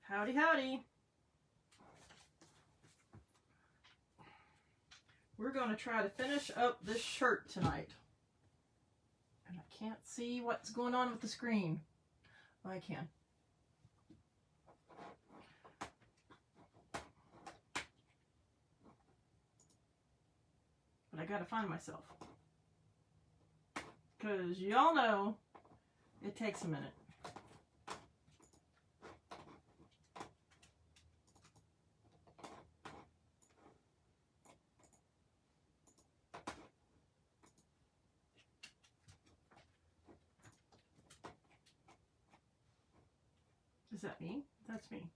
Howdy, howdy. We're going to try to finish up this shirt tonight. And I can't see what's going on with the screen. Oh, I can. But I got to find myself. Because y'all know it takes a minute. Is that me? That's me.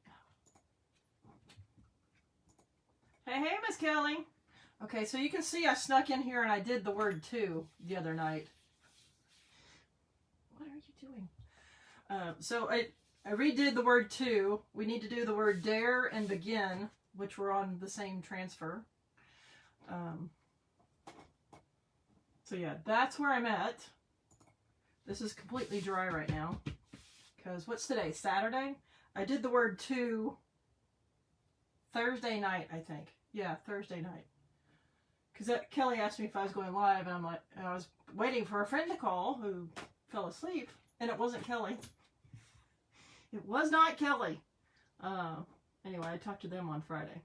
Hey, Miss Kelly. Okay, so you can see I snuck in here and I did the word to the other night. What are you doing? So I redid the word to. We need to do the word dare and begin, which were on the same transfer. So yeah, that's where I'm at. This is completely dry right now. Because what's today? Saturday? I did the word to Thursday night, I think. Yeah, Thursday night. Because Kelly asked me if I was going live, and I'm like, and I was waiting for a friend to call who fell asleep, and it wasn't Kelly. It was not Kelly. Anyway, I talked to them on Friday.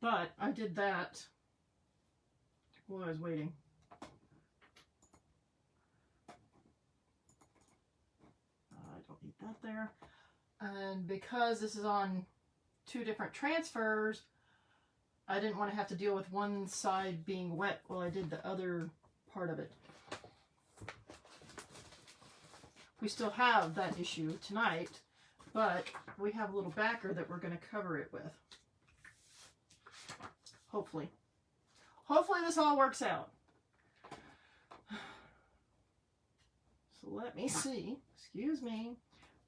But I did that while I was waiting. I don't need that there. And because this is on 2 different transfers, I didn't want to have to deal with one side being wet while I did the other part of it. We still have that issue tonight, but we have a little backer that we're going to cover it with. Hopefully. Hopefully this all works out. So let me see. Excuse me.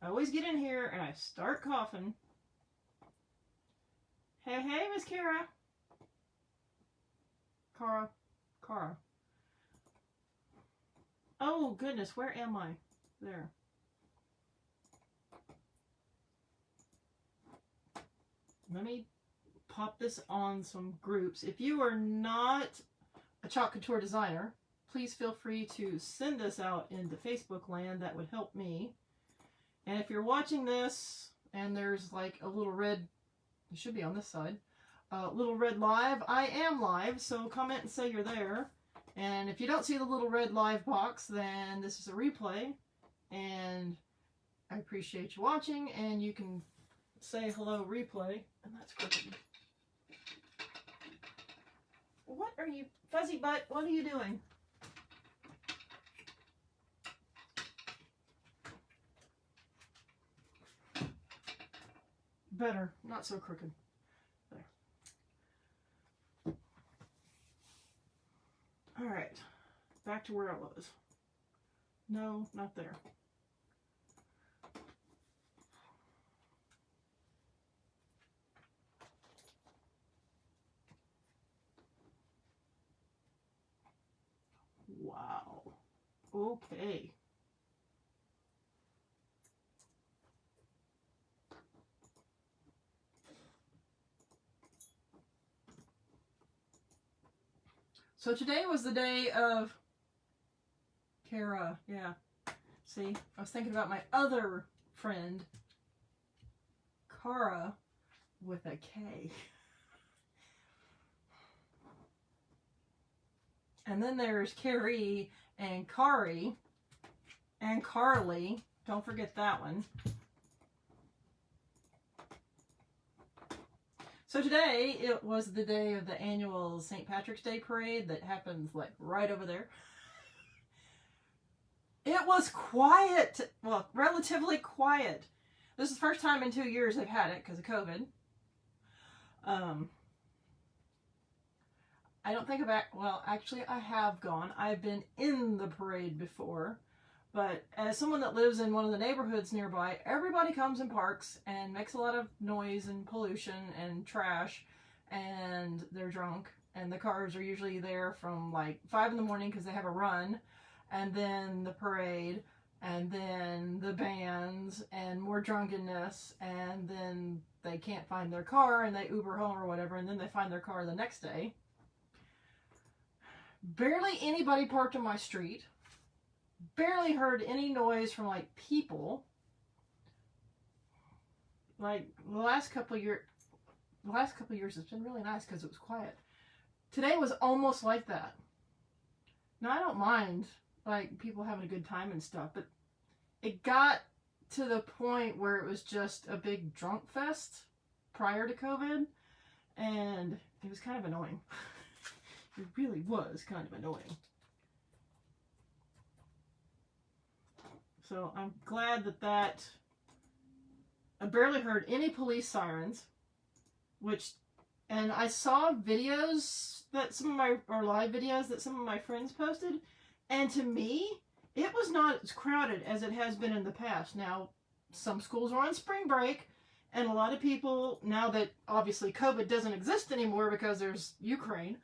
I always get in here and I start coughing. Hey, Miss Kara. Cara. Oh, goodness. Where am I? There. Let me pop this on some groups. If you are not a chalk couture designer, please feel free to send this out into Facebook land. That would help me. And if you're watching this and there's like a little red, it should be on this side, little red live, I am live, so comment and say you're there. And if you don't see the little red live box, then this is a replay. And I appreciate you watching, and you can say hello replay. And that's crooked. What are you, fuzzy butt, what are you doing? Better, not so crooked. There. All right, back to where I was. No, not there. Wow. Okay. So today was the day of Kara. Yeah. See, I was thinking about my other friend, Cara, with a K. And then there's Carrie and Kari and Carly. Don't forget that one. So today, it was the day of the annual St. Patrick's Day parade that happens like right over there. It was quiet. Well, relatively quiet. This is the first time in 2 years they've had it because of COVID. I don't think about, well, actually I have gone. I've been in the parade before. But as someone that lives in one of the neighborhoods nearby, everybody comes and parks and makes a lot of noise and pollution and trash, and they're drunk, and the cars are usually there from like 5 in the morning because they have a run, and then the parade, and then the bands and more drunkenness, and then they can't find their car and they Uber home or whatever, and then they find their car the next day. Barely anybody parked on my street. Barely heard any noise from like people. Like the last couple of years it's been really nice because it was quiet. Today was almost like that. Now I don't mind like people having a good time and stuff, but it got to the point where it was just a big drunk fest prior to COVID, and it was kind of annoying. It really was kind of annoying. So I'm glad that I barely heard any police sirens, and I saw videos that live videos that some of my friends posted, and to me, it was not as crowded as it has been in the past. Now, some schools are on spring break, and a lot of people, now that obviously COVID doesn't exist anymore because there's Ukraine,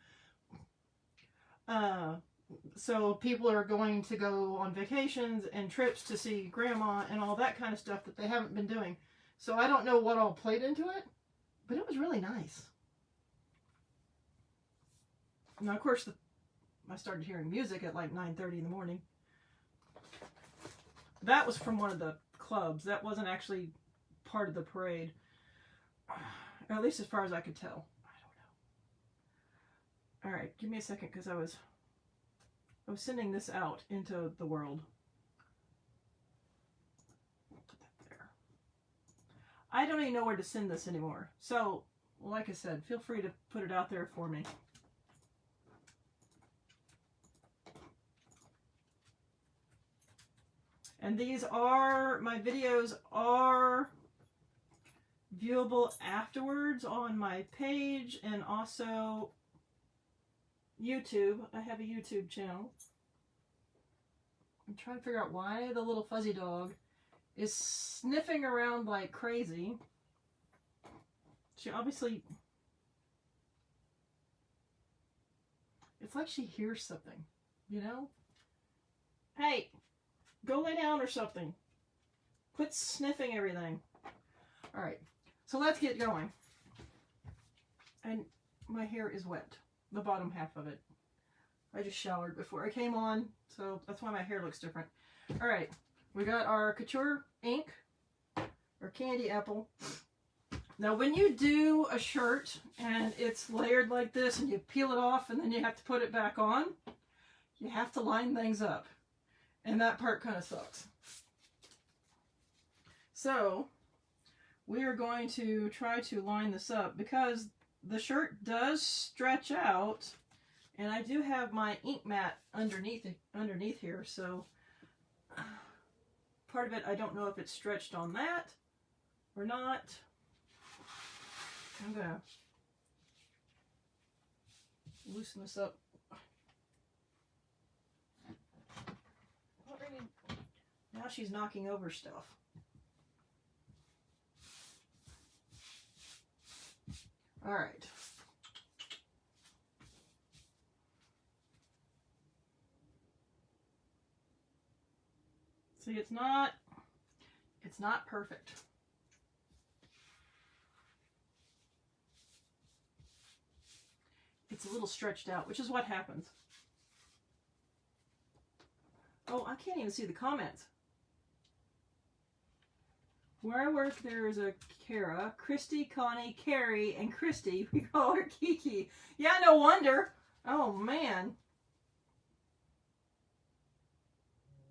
so people are going to go on vacations and trips to see grandma and all that kind of stuff that they haven't been doing. So I don't know what all played into it, but it was really nice. Now, of course, I started hearing music at like 9:30 in the morning. That was from one of the clubs. That wasn't actually part of the parade. Or at least as far as I could tell. I don't know. Alright, give me a second because I was sending this out into the world. Put that there. I don't even know where to send this anymore. So, like I said, feel free to put it out there for me. And my videos are viewable afterwards on my page and also YouTube. I have a YouTube channel. I'm trying to figure out why the little fuzzy dog is sniffing around like crazy. She obviously... It's like she hears something, you know? Hey! Go lay down or something. Quit sniffing everything. Alright, so let's get going. And my hair is wet. The bottom half of it. I just showered before I came on, so that's why my hair looks different. Alright, we got our Couture ink, or candy apple. Now when you do a shirt and it's layered like this and you peel it off and then you have to put it back on, you have to line things up. And that part kind of sucks. So, we are going to try to line this up because the shirt does stretch out, and I do have my ink mat underneath here, so part of it I don't know if it's stretched on that or not. I'm gonna loosen this up. Now she's knocking over stuff. All right. See, it's not perfect. It's a little stretched out, which is what happens. Oh, I can't even see the comments. Where I work, there is a Kara, Christy, Connie, Carrie, and Christy. We call her Kiki. Yeah, no wonder. Oh, man.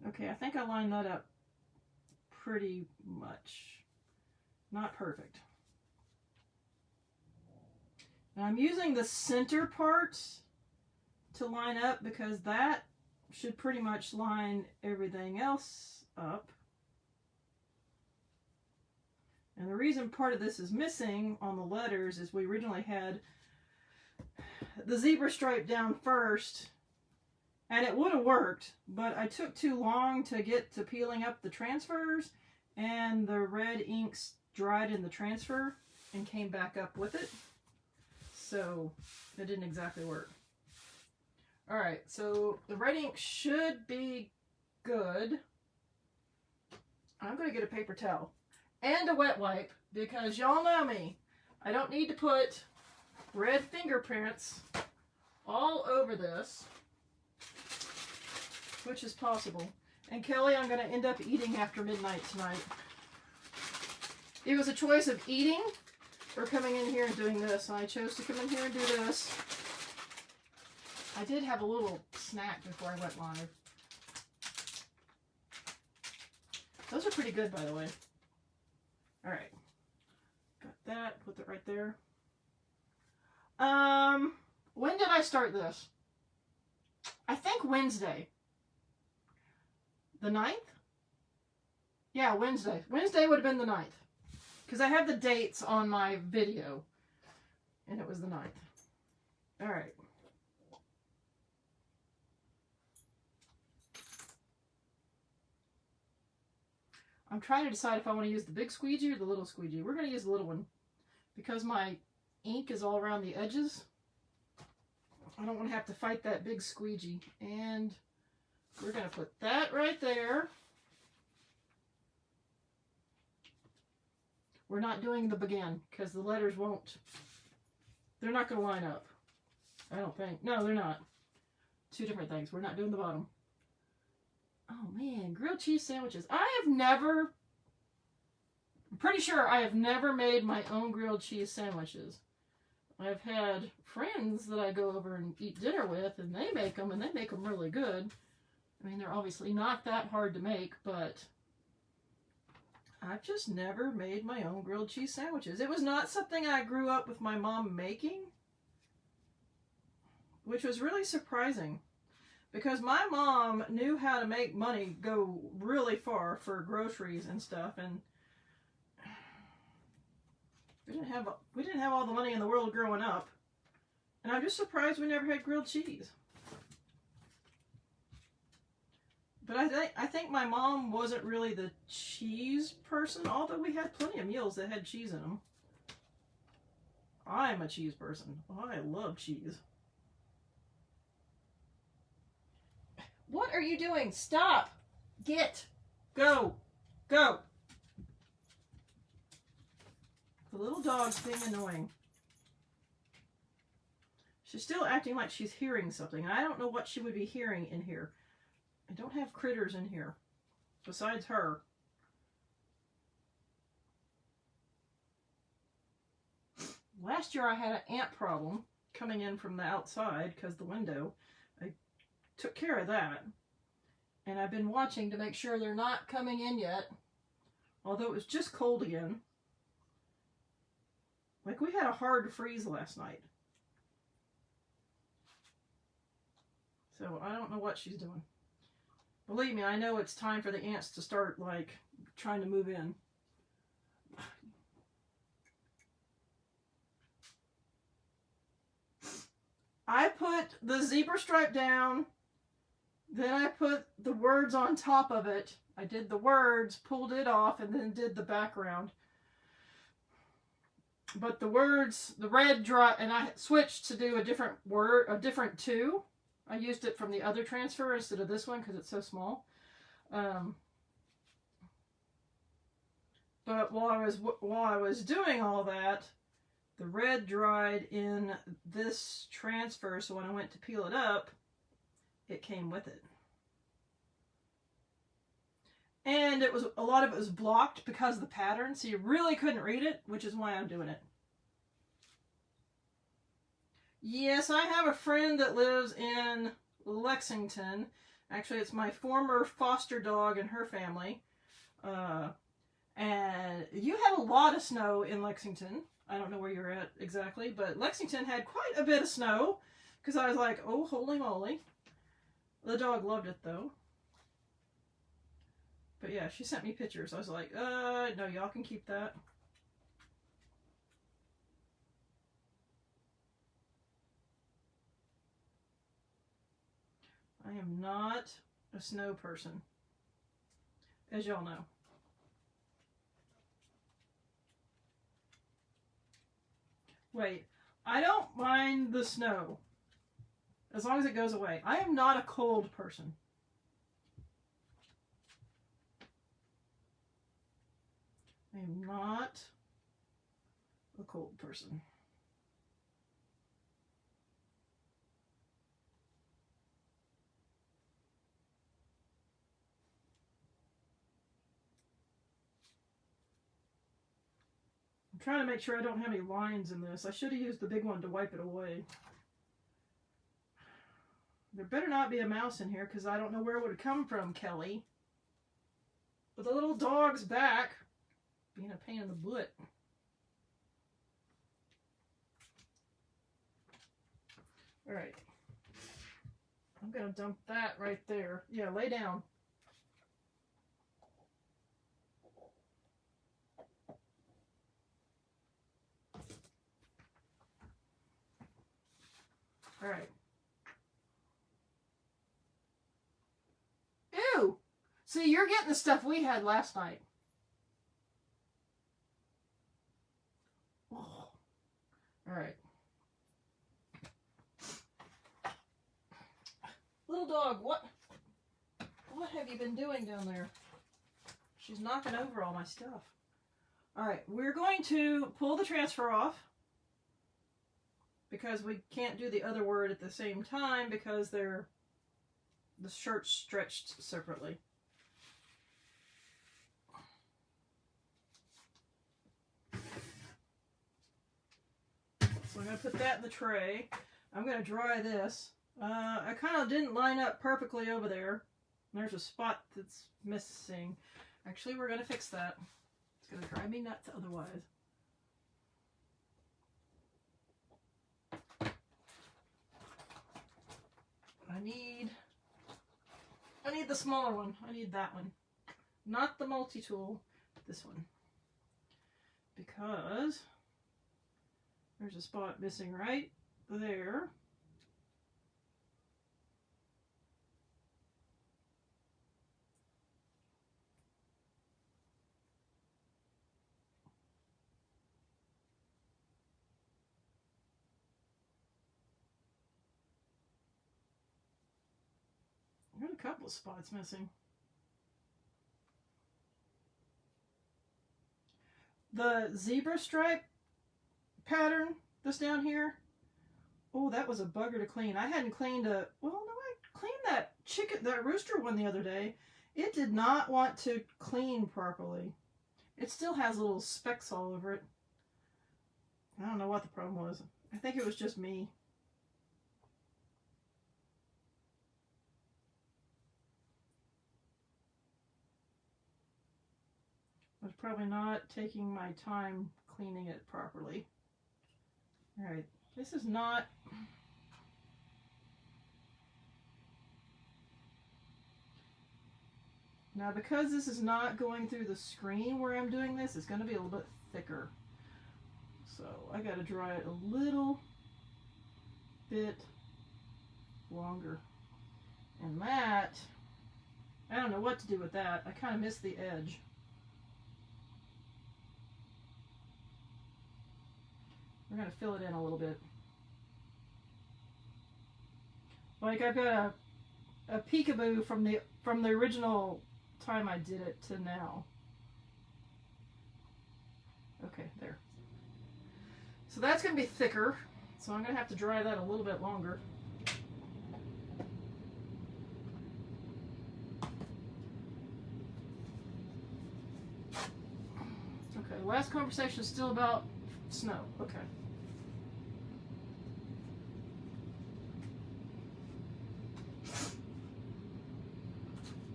Okay, I think I lined that up pretty much. Not perfect. Now I'm using the center part to line up because that should pretty much line everything else up. And the reason part of this is missing on the letters is we originally had the zebra stripe down first, and it would have worked, but I took too long to get to peeling up the transfers, and the red inks dried in the transfer and came back up with it. So it didn't exactly work. Alright, so the red ink should be good. I'm going to get a paper towel and a wet wipe because y'all know me. I don't need to put red fingerprints all over this, which is possible. And Kelly, I'm going to end up eating after midnight tonight. It was a choice of eating or coming in here and doing this. And I chose to come in here and do this. I did have a little snack before I went live. Those are pretty good, by the way. All right. Got that. Put that right there. When did I start this? I think Wednesday. The 9th? Yeah, Wednesday. Wednesday would have been the 9th. Because I have the dates on my video. And it was the 9th. All right. I'm trying to decide if I want to use the big squeegee or the little squeegee. We're going to use the little one. Because my ink is all around the edges. I don't want to have to fight that big squeegee. And we're going to put that right there. We're not doing the begin because the letters won't, they're not going to line up. I don't think. No, they're not. Two different things. We're not doing the bottom. Oh man, grilled cheese sandwiches. I'm pretty sure I have never made my own grilled cheese sandwiches. I've had friends that I go over and eat dinner with, and they make them, and they make them really good. I mean, they're obviously not that hard to make, but I've just never made my own grilled cheese sandwiches. It was not something I grew up with my mom making, which was really surprising because my mom knew how to make money go really far for groceries and stuff, and we didn't have all the money in the world growing up, and I'm just surprised we never had grilled cheese. But I think my mom wasn't really the cheese person, although we had plenty of meals that had cheese in them. I'm a cheese person. I love cheese. What are you doing? Stop! Get! Go! Go! The little dog's being annoying. She's still acting like she's hearing something. I don't know what she would be hearing in here. I don't have critters in here, besides her. Last year I had an ant problem coming in from the outside because the window. I took care of that. And I've been watching to make sure they're not coming in yet. Although it was just cold again. Like we had a hard freeze last night. So I don't know what she's doing. Believe me, I know it's time for the ants to start, like, trying to move in. I put the zebra stripe down, then I put the words on top of it. I did the words, pulled it off, and then did the background. But the words, the red dry, and I switched to do a different word, a different two. I used it from the other transfer instead of this one because it's so small. But while I was doing all that, the red dried in this transfer, so when I went to peel it up, it came with it. And it was a lot of it was blocked because of the pattern, so you really couldn't read it, which is why I'm doing it. Yes, I have a friend that lives in Lexington. Actually, it's my former foster dog and her family. And you had a lot of snow in Lexington. I don't know where you're at exactly, but Lexington had quite a bit of snow. Because I was like, oh, holy moly. The dog loved it, though. But yeah, she sent me pictures. I was like, no, y'all can keep that. I am not a snow person, as y'all know. Wait, I don't mind the snow, as long as it goes away. I am not a cold person. I am not a cold person. I'm trying to make sure I don't have any lines in this. I should have used the big one to wipe it away. There better not be a mouse in here because I don't know where it would come from, Kelly. But the little dog's back, being a pain in the butt. All right. I'm going to dump that right there. Yeah, lay down. All right. Ew! See, you're getting the stuff we had last night. Oh. All right. Little dog, what have you been doing down there? She's knocking over all my stuff. All right, we're going to pull the transfer off because we can't do the other word at the same time because the shirt's stretched separately. So I'm going to put that in the tray. I'm going to dry this. I kind of didn't line up perfectly over there. There's a spot that's missing. Actually, we're going to fix that. It's going to drive me nuts otherwise. I need the smaller one. I need that one. Not the multi-tool, this one. Because there's a spot missing right there. There's a couple of spots missing. The zebra stripe pattern that's down here. Oh, that was a bugger to clean. I hadn't cleaned I cleaned that rooster one the other day. It did not want to clean properly. It still has little specks all over it. I don't know what the problem was. I think it was just me. I was probably not taking my time cleaning it properly. All right, this is not... Now, because this is not going through the screen where I'm doing this, it's going to be a little bit thicker. So I got to dry it a little bit longer. And that, I don't know what to do with that. I kind of missed the edge. We're going to fill it in a little bit. Like I've got a peekaboo from the original time I did it to now. Okay, there. So that's going to be thicker. So I'm going to have to dry that a little bit longer. Okay, last conversation is still about snow. Okay.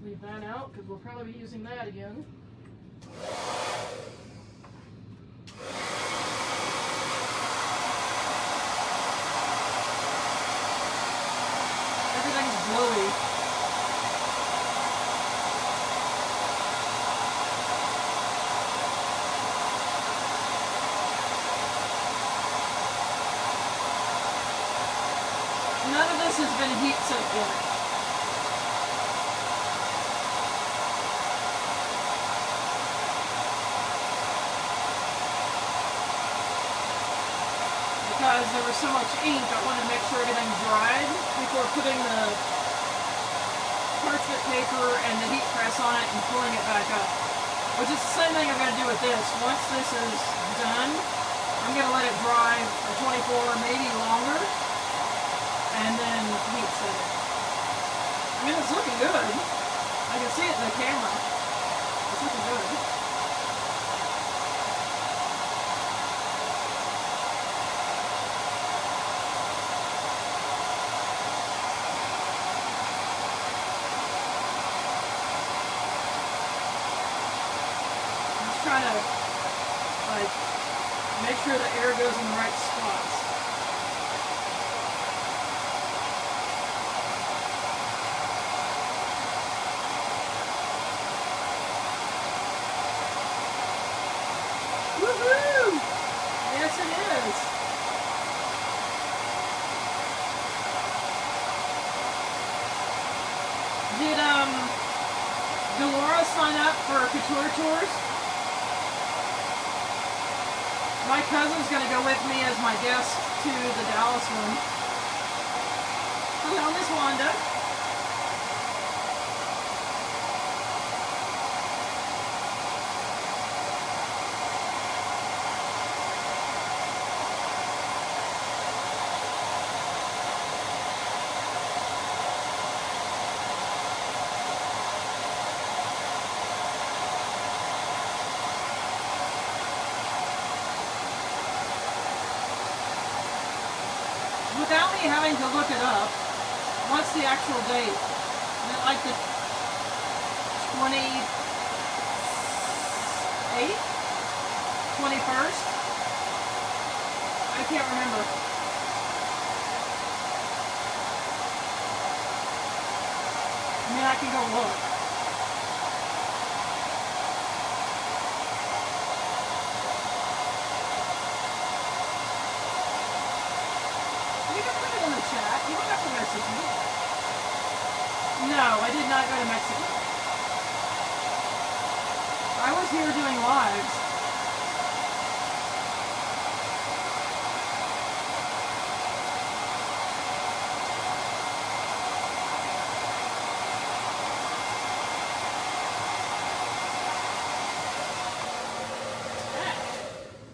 Leave that out because we'll probably be using that again. Everything's blowy. None of this has been heat soaked yet. Because there was so much ink, I wanted to make sure everything dried before putting the parchment paper and the heat press on it and pulling it back up. Which is the same thing I'm going to do with this. Once this is done, I'm going to let it dry for 24, maybe longer, and then heat set it. I mean, it's looking good. I can see it in the camera. It's looking good. Trying to like make sure the air goes in the right spots. Woohoo! Yes, it is. Did Delora sign up for Couture Tours? My cousin's going to go with me as my guest to the Dallas one. Hello, Miss Wanda. Without me having to look it up, what's the actual date? Is it like the 28th? 21st? I can't remember. I mean, I can go look. Chat. You don't have to message me. No, I did not go to Mexico. I was here doing lives.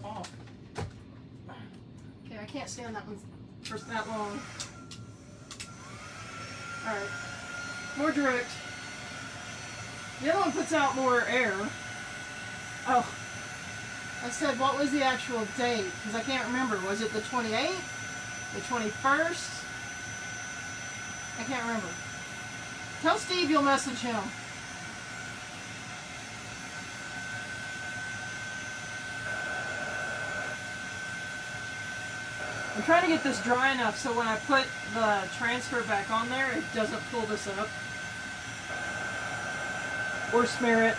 Off. Okay, I can't stand that one for that long. Alright, more direct. The other one puts out more air. Oh, I said what was the actual date? Because I can't remember. Was it the 28th? The 21st? I can't remember. Tell Steve you'll message him. I'm trying to get this dry enough so when I put the transfer back on there, it doesn't pull this up or smear it.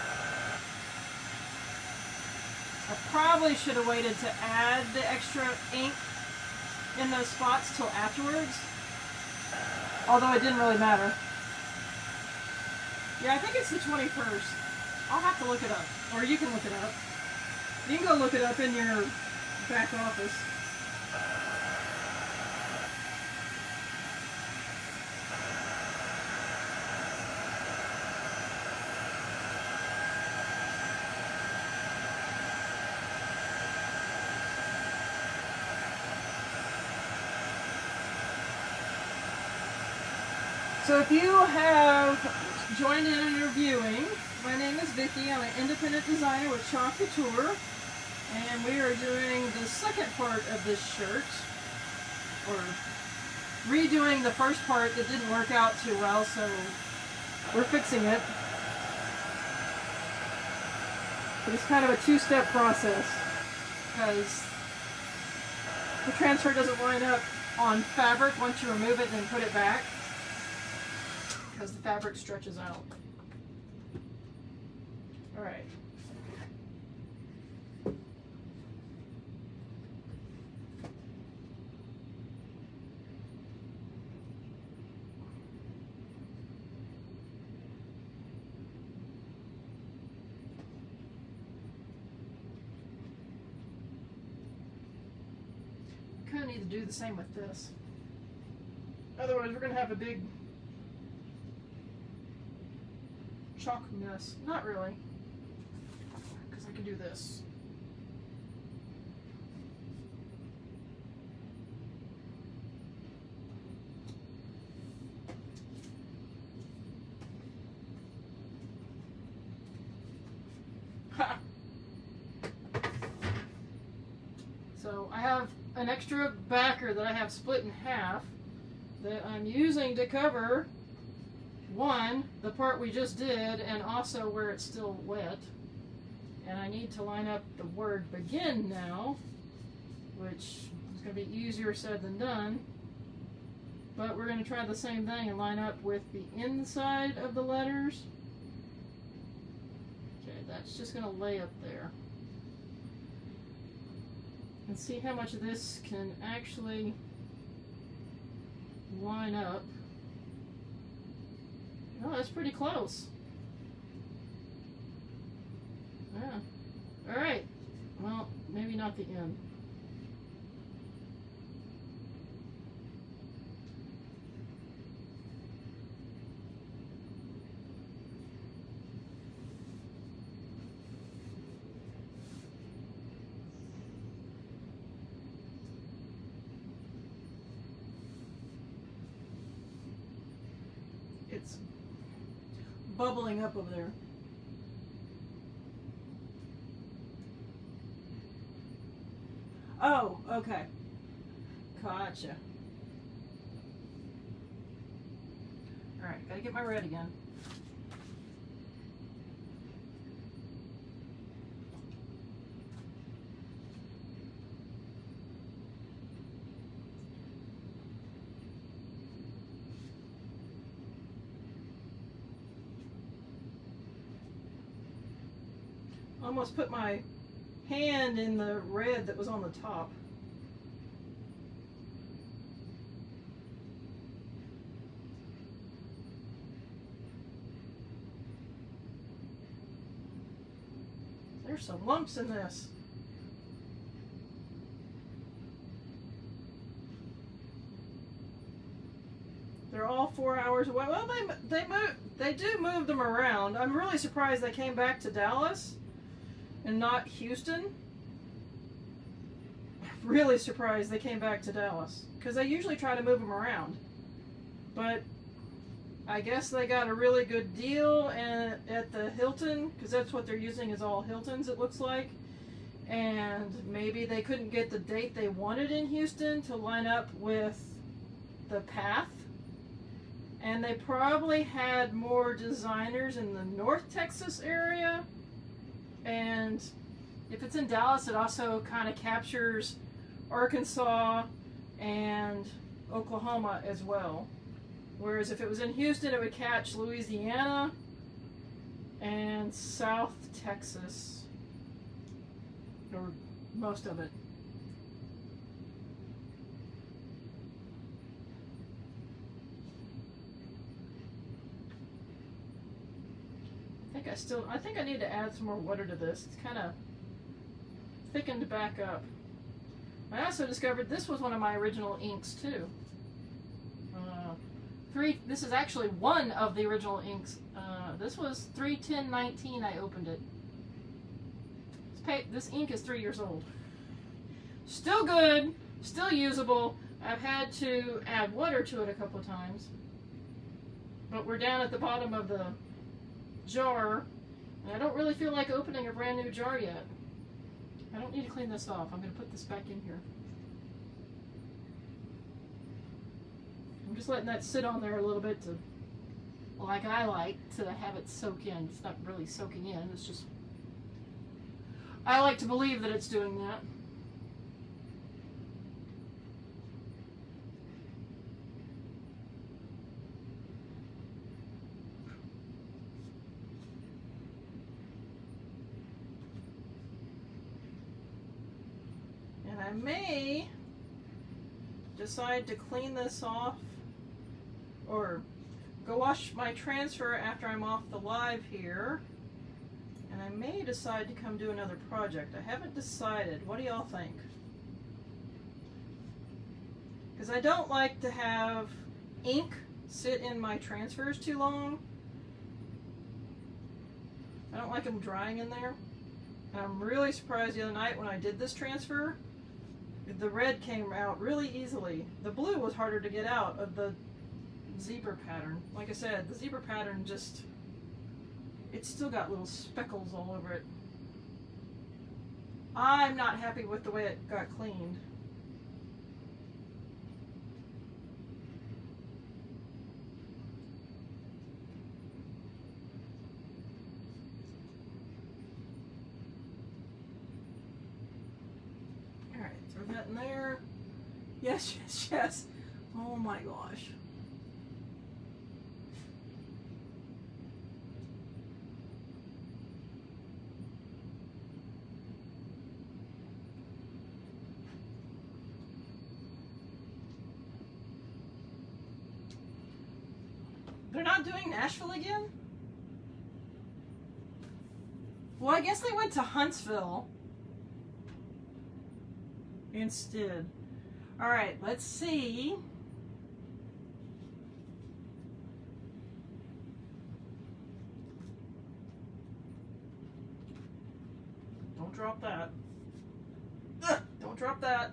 I probably should have waited to add the extra ink in those spots till afterwards, although it didn't really matter. Yeah, I think it's the 21st. I'll have to look it up, or you can look it up. You can go look it up in your back office. So if you have joined in on your viewing, my name is Vicki. I'm an independent designer with Couture, and we are doing the second part of this shirt, or redoing the first part that didn't work out too well, so we're fixing it. But it's kind of a two-step process, because the transfer doesn't line up on fabric once you remove it and then put it back, because the fabric stretches out. All right. Kind of need to do the same with this. Otherwise, we're going to have a big chalk mess. Not really. because I can do this. So I have an extra backer that I have split in half that I'm using to cover one, the part we just did, and also where it's still wet. And I need to line up the word begin now, which is going to be easier said than done. But we're going to try the same thing and line up with the inside of the letters. Okay, that's just going to lay up there. And see how much of this can actually line up. Oh, that's pretty close. Yeah. Alright. Well, maybe not the end. It's bubbling up over there. Oh, okay. Gotcha. Alright, gotta get my red again. Almost put my hand in the red that was on the top. There's some lumps in this. They're all 4 hours away. Well, they do move them around. I'm really surprised they came back to Dallas and not Houston. Really surprised they came back to Dallas, because they usually try to move them around. But I guess they got a really good deal at the Hilton, because that's what they're using, is all Hiltons, it looks like. And maybe they couldn't get the date they wanted in Houston to line up with the path. And they probably had more designers in the North Texas area. And if it's in Dallas, it also kind of captures Arkansas and Oklahoma as well. Whereas if it was in Houston, it would catch Louisiana and South Texas, or most of it. I think I need to add some more water to this. It's kind of thickened back up. I also discovered this was one of my original inks too. This is actually one of the original inks. This was 3/10/19. I opened it. This ink is 3 years old. Still good, still usable. I've had to add water to it a couple of times, but we're down at the bottom of the jar, and I don't really feel like opening a brand new jar yet. I don't need to clean this off. I'm going to put this back in here. I'm just letting that sit on there a little bit to, like I like, to have it soak in. It's not really soaking in. It's just, I like to believe that it's doing that. I may decide to clean this off or go wash my transfer after I'm off the live here, and I may decide to come do another project. I haven't decided. What do y'all think? Because I don't like to have ink sit in my transfers too long. I don't like them drying in there. And I'm really surprised the other night when I did this transfer, the red came out really easily. The blue was harder to get out of the zebra pattern. Like I said, the zebra pattern just, it's still got little speckles all over it. I'm not happy with the way it got cleaned. Alright, throw that in there. Yes, yes, yes. Oh my gosh. They're not doing Nashville again? Well, I guess they went to Huntsville instead. Alright, let's see. Don't drop that. Ugh, don't drop that.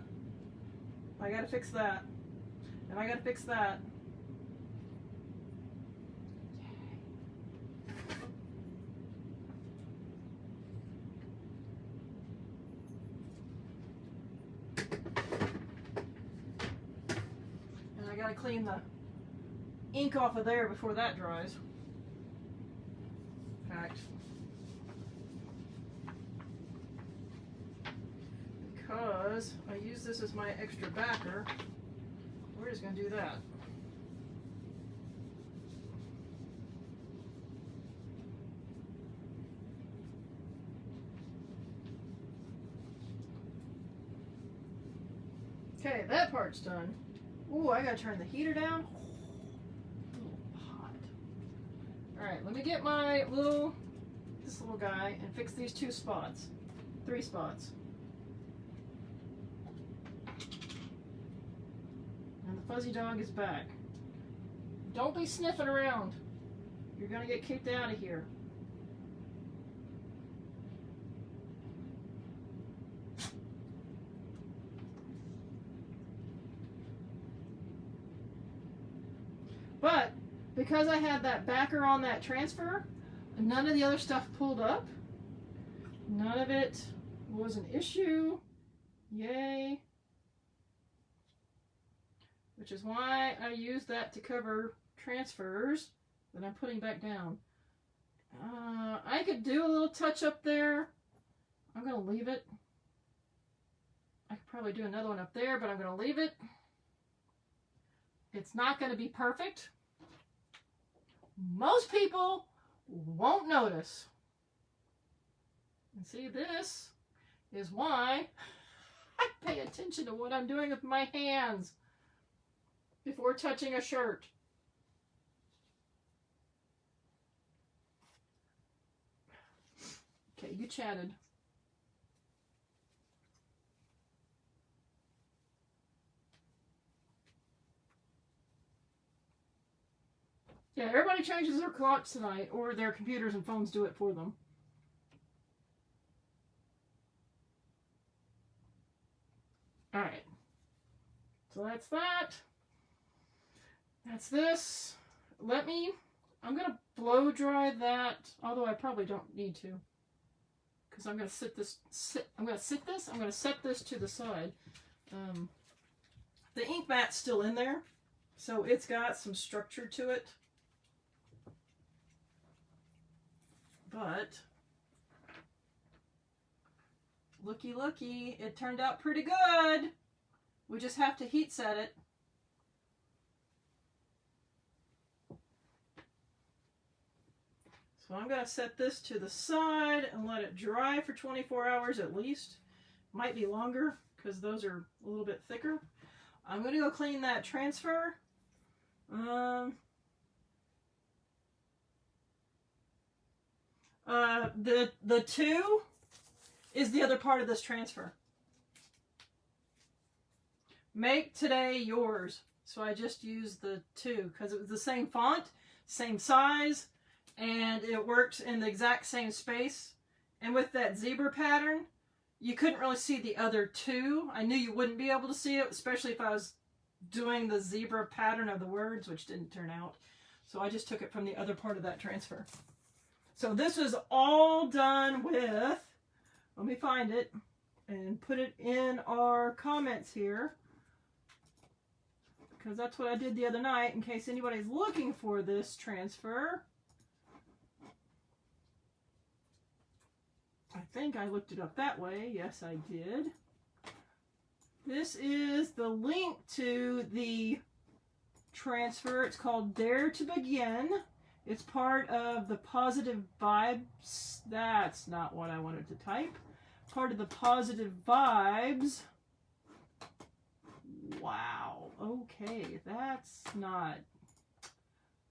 I gotta fix that. And I gotta fix that. And I gotta clean the ink off of there before that dries. In fact, because I use this as my extra backer, we're just going to do that. Okay, that part's done. Ooh, I gotta turn the heater down. A little hot. Alright, let me get my this little guy and fix these 2 spots. 3 spots. And the fuzzy dog is back. Don't be sniffing around. You're gonna get kicked out of here. But because I had that backer on that transfer, none of the other stuff pulled up. None of it was an issue. Yay. Which is why I use that to cover transfers that I'm putting back down. I could do a little touch up there. I'm going to leave it. I could probably do another one up there, but I'm going to leave it. It's not going to be perfect. Most people won't notice. And see, this is why I pay attention to what I'm doing with my hands before touching a shirt. Okay, you chatted. Yeah, everybody changes their clocks tonight, or their computers and phones do it for them. Alright. So that's that. That's this. I'm going to blow dry that, although I probably don't need to. Because I'm going to set this to the side. The ink mat's still in there, so it's got some structure to it. But looky looky, it turned out pretty good. We just have to heat set it. So I'm going to set this to the side and let it dry for 24 hours at least. Might be longer because those are a little bit thicker. I'm going to go clean that transfer. The 2 is the other part of this transfer. Make today yours. So I just used the 2 because it was the same font, same size, and it worked in the exact same space. And with that zebra pattern, you couldn't really see the other two. I knew you wouldn't be able to see it, especially if I was doing the zebra pattern of the words, which didn't turn out. So I just took it from the other part of that transfer. So this was all done with, let me find it and put it in our comments here, because that's what I did the other night in case anybody's looking for this transfer. I think I looked it up that way. Yes, I did. This is the link to the transfer. It's called Dare to Begin. It's part of the Positive Vibes. That's not what I wanted to type. Part of the Positive Vibes. Wow. Okay, that's not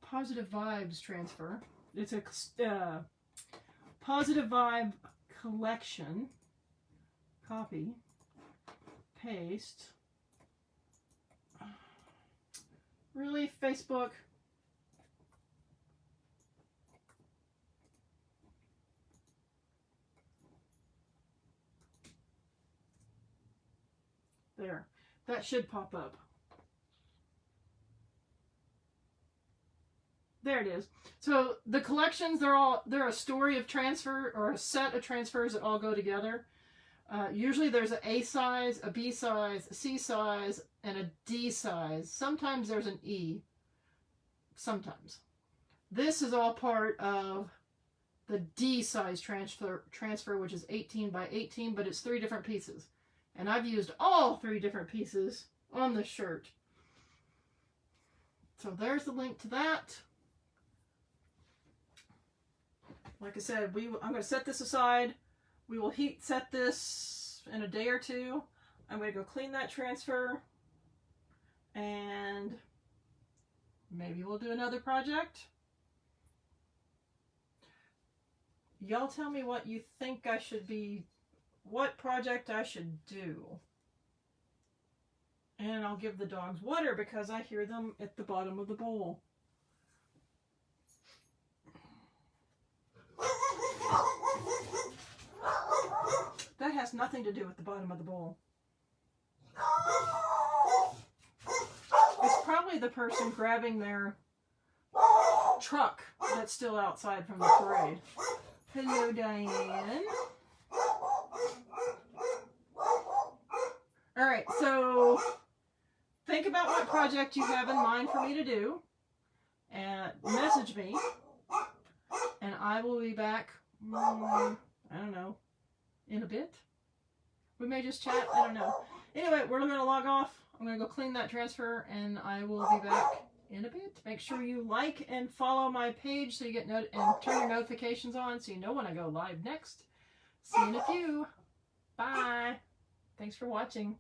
Positive Vibes transfer. It's a Positive Vibe collection. Copy. Paste. Really, Facebook? There. That should pop up. There it is. So the collections, they're a story of transfer, or a set of transfers that all go together. Usually there's an A size, a B size, a C size, and a D size. Sometimes there's an E. Sometimes. This is all part of the D size transfer, which is 18 by 18, but it's 3 different pieces. And I've used all 3 different pieces on this shirt. So there's the link to that. Like I said, I'm going to set this aside. We will heat set this in a day or two. I'm going to go clean that transfer. And maybe we'll do another project. Y'all tell me what you think I should be, what project I should do. And I'll give the dogs water because I hear them at the bottom of the bowl. That has nothing to do with the bottom of the bowl. It's probably the person grabbing their truck that's still outside from the parade. Hello, Diane. Alright, so think about what project you have in mind for me to do and message me, and I will be back, I don't know, in a bit. We may just chat, I don't know. Anyway, we're going to log off. I'm going to go clean that transfer, and I will be back in a bit. Make sure you like and follow my page so you get and turn your notifications on so you know when I go live next. See you in a few. Bye. Thanks for watching.